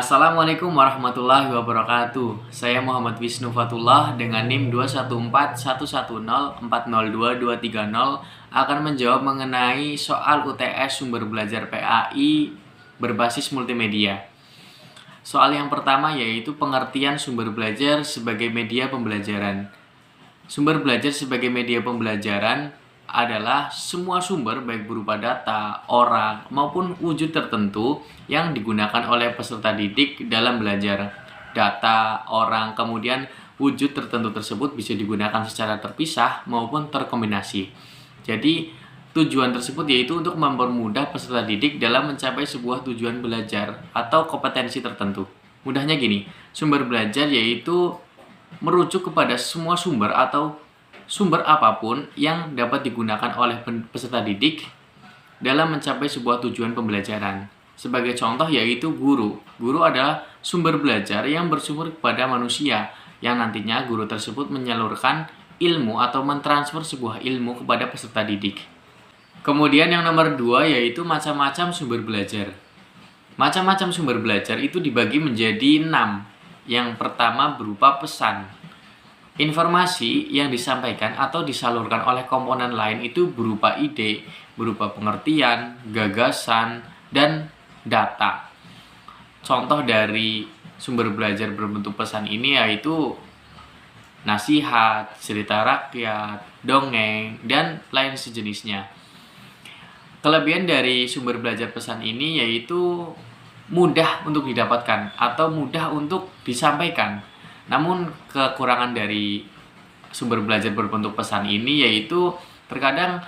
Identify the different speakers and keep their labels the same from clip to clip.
Speaker 1: Assalamualaikum warahmatullahi wabarakatuh. Saya Muhammad Wisnu Fatullah dengan NIM 2141104022230 akan menjawab mengenai soal UTS sumber belajar PAI berbasis multimedia. Soal yang pertama yaitu pengertian sumber belajar sebagai media pembelajaran. Sumber belajar sebagai media pembelajaran adalah semua sumber baik berupa data, orang, maupun wujud tertentu yang digunakan oleh peserta didik dalam belajar. Data, orang, kemudian wujud tertentu tersebut bisa digunakan secara terpisah maupun terkombinasi. Jadi, tujuan tersebut yaitu untuk mempermudah peserta didik dalam mencapai sebuah tujuan belajar atau kompetensi tertentu. Mudahnya gini, sumber belajar yaitu merujuk kepada semua sumber atau sumber apapun yang dapat digunakan oleh peserta didik dalam mencapai sebuah tujuan pembelajaran. Sebagai contoh yaitu guru. Guru adalah sumber belajar yang bersumber kepada manusia, yang nantinya guru tersebut menyalurkan ilmu atau mentransfer sebuah ilmu kepada peserta didik. Kemudian yang nomor 2 yaitu macam-macam sumber belajar. Macam-macam sumber belajar itu dibagi menjadi 6. Yang pertama berupa pesan. Informasi yang disampaikan atau disalurkan oleh komponen lain itu berupa ide, berupa pengertian, gagasan, dan data. Contoh dari sumber belajar berbentuk pesan ini yaitu nasihat, cerita rakyat, dongeng, dan lain sejenisnya. Kelebihan dari sumber belajar pesan ini yaitu mudah untuk didapatkan atau mudah untuk disampaikan. Namun kekurangan dari sumber belajar berbentuk pesan ini yaitu terkadang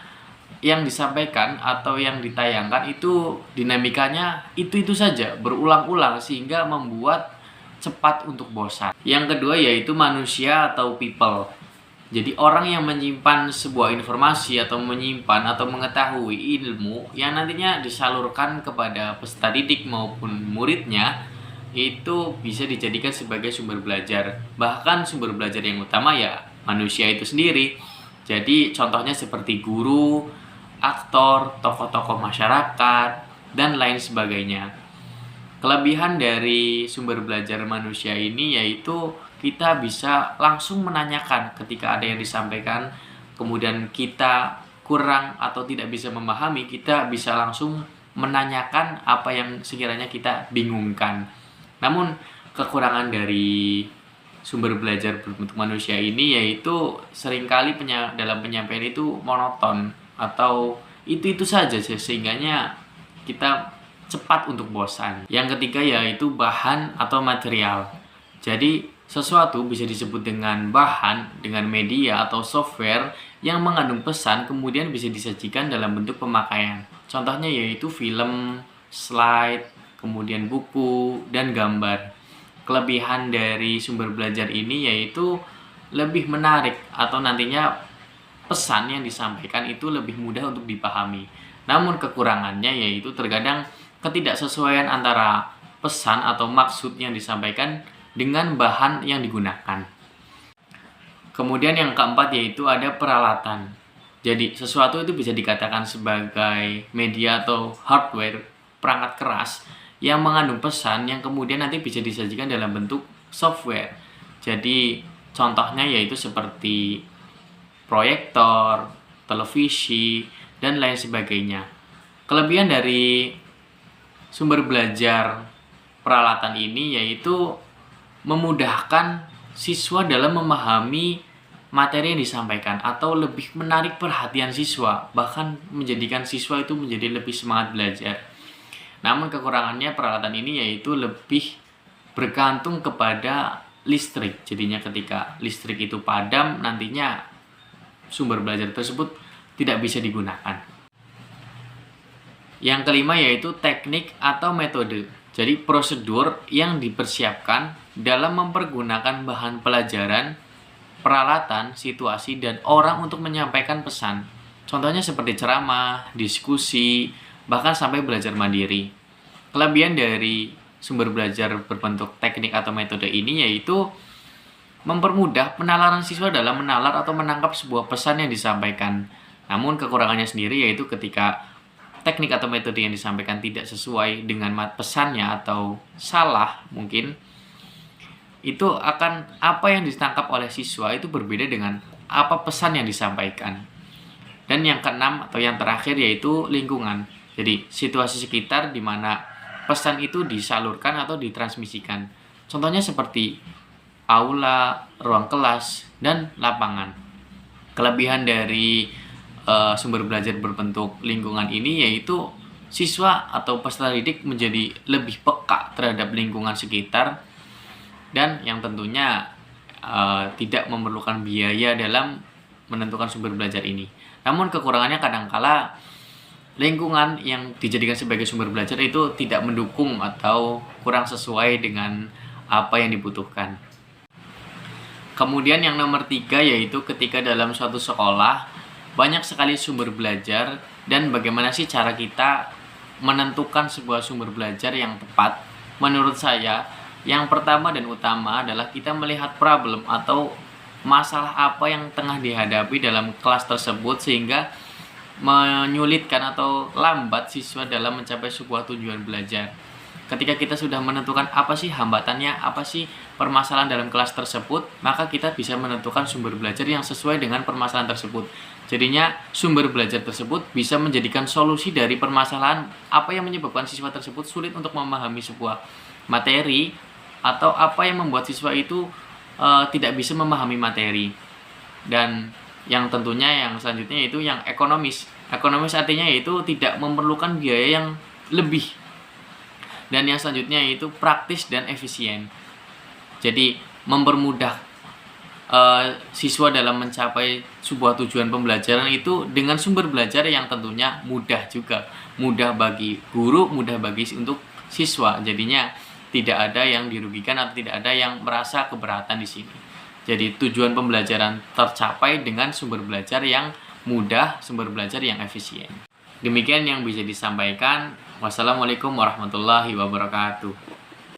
Speaker 1: yang disampaikan atau yang ditayangkan itu dinamikanya itu saja, berulang-ulang sehingga membuat cepat untuk bosan. Yang kedua yaitu manusia atau people. Jadi orang yang menyimpan sebuah informasi atau menyimpan atau mengetahui ilmu yang nantinya disalurkan kepada peserta didik maupun muridnya itu bisa dijadikan sebagai sumber belajar. Bahkan sumber belajar yang utama ya manusia itu sendiri. Jadi contohnya seperti guru, aktor, tokoh-tokoh masyarakat, dan lain sebagainya. Kelebihan dari sumber belajar manusia ini yaitu kita bisa langsung menanyakan ketika ada yang disampaikan, kemudian kita kurang atau tidak bisa memahami, kita bisa langsung menanyakan apa yang sekiranya kita bingungkan. Namun kekurangan dari sumber belajar berbentuk manusia ini yaitu seringkali dalam penyampaian itu monoton atau itu saja sehingganya kita cepat untuk bosan. Yang ketiga yaitu bahan atau material. Jadi sesuatu bisa disebut dengan bahan, dengan media atau software yang mengandung pesan kemudian bisa disajikan dalam bentuk pemakaian. Contohnya yaitu film, slide, kemudian buku, dan gambar. Kelebihan dari sumber belajar ini yaitu lebih menarik atau nantinya pesan yang disampaikan itu lebih mudah untuk dipahami. Namun kekurangannya yaitu terkadang ketidaksesuaian antara pesan atau maksud yang disampaikan dengan bahan yang digunakan. Kemudian yang keempat yaitu ada peralatan. Jadi sesuatu itu bisa dikatakan sebagai media atau hardware, perangkat keras yang mengandung pesan yang kemudian nanti bisa disajikan dalam bentuk software. Jadi contohnya yaitu seperti proyektor, televisi, dan lain sebagainya. Kelebihan dari sumber belajar peralatan ini yaitu memudahkan siswa dalam memahami materi yang disampaikan atau lebih menarik perhatian siswa, bahkan menjadikan siswa itu menjadi lebih semangat belajar. Namun kekurangannya peralatan ini yaitu lebih bergantung kepada listrik. Jadinya ketika listrik itu padam, nantinya sumber belajar tersebut tidak bisa digunakan. Yang kelima yaitu teknik atau metode. Jadi prosedur yang dipersiapkan dalam mempergunakan bahan pelajaran, peralatan, situasi, dan orang untuk menyampaikan pesan. Contohnya seperti ceramah, diskusi, bahkan sampai belajar mandiri. Kelebihan dari sumber belajar berbentuk teknik atau metode ini yaitu mempermudah penalaran siswa dalam menalar atau menangkap sebuah pesan yang disampaikan. Namun kekurangannya sendiri yaitu ketika teknik atau metode yang disampaikan tidak sesuai dengan pesannya atau salah mungkin, itu akan apa yang ditangkap oleh siswa itu berbeda dengan apa pesan yang disampaikan. Dan yang keenam atau yang terakhir yaitu lingkungan. Jadi situasi sekitar di mana pesan itu disalurkan atau ditransmisikan. Contohnya seperti aula, ruang kelas, dan lapangan. Kelebihan dari sumber belajar berbentuk lingkungan ini yaitu siswa atau peserta didik menjadi lebih peka terhadap lingkungan sekitar, dan yang tentunya tidak memerlukan biaya dalam menentukan sumber belajar ini. Namun kekurangannya kadangkala lingkungan yang dijadikan sebagai sumber belajar itu tidak mendukung atau kurang sesuai dengan apa yang dibutuhkan. Kemudian yang nomor 3 yaitu ketika dalam suatu sekolah banyak sekali sumber belajar, dan bagaimana sih cara kita menentukan sebuah sumber belajar yang tepat. Menurut saya, yang pertama dan utama adalah kita melihat problem atau masalah apa yang tengah dihadapi dalam kelas tersebut sehingga menyulitkan atau lambat siswa dalam mencapai sebuah tujuan belajar. Ketika kita sudah menentukan apa sih hambatannya, apa sih permasalahan dalam kelas tersebut, maka kita bisa menentukan sumber belajar yang sesuai dengan permasalahan tersebut. Jadinya sumber belajar tersebut bisa menjadikan solusi dari permasalahan apa yang menyebabkan siswa tersebut sulit untuk memahami sebuah materi, atau apa yang membuat siswa itu tidak bisa memahami materi. Dan yang tentunya yang selanjutnya yaitu yang ekonomis. Ekonomis artinya yaitu tidak memerlukan biaya yang lebih. Dan yang selanjutnya yaitu praktis dan efisien. Jadi mempermudah siswa dalam mencapai sebuah tujuan pembelajaran itu dengan sumber belajar yang tentunya mudah juga. Mudah bagi guru, mudah bagi untuk siswa. Jadinya tidak ada yang dirugikan atau tidak ada yang merasa keberatan di sini. Jadi tujuan pembelajaran tercapai dengan sumber belajar yang mudah, sumber belajar yang efisien. Demikian yang bisa disampaikan. Wassalamualaikum warahmatullahi wabarakatuh.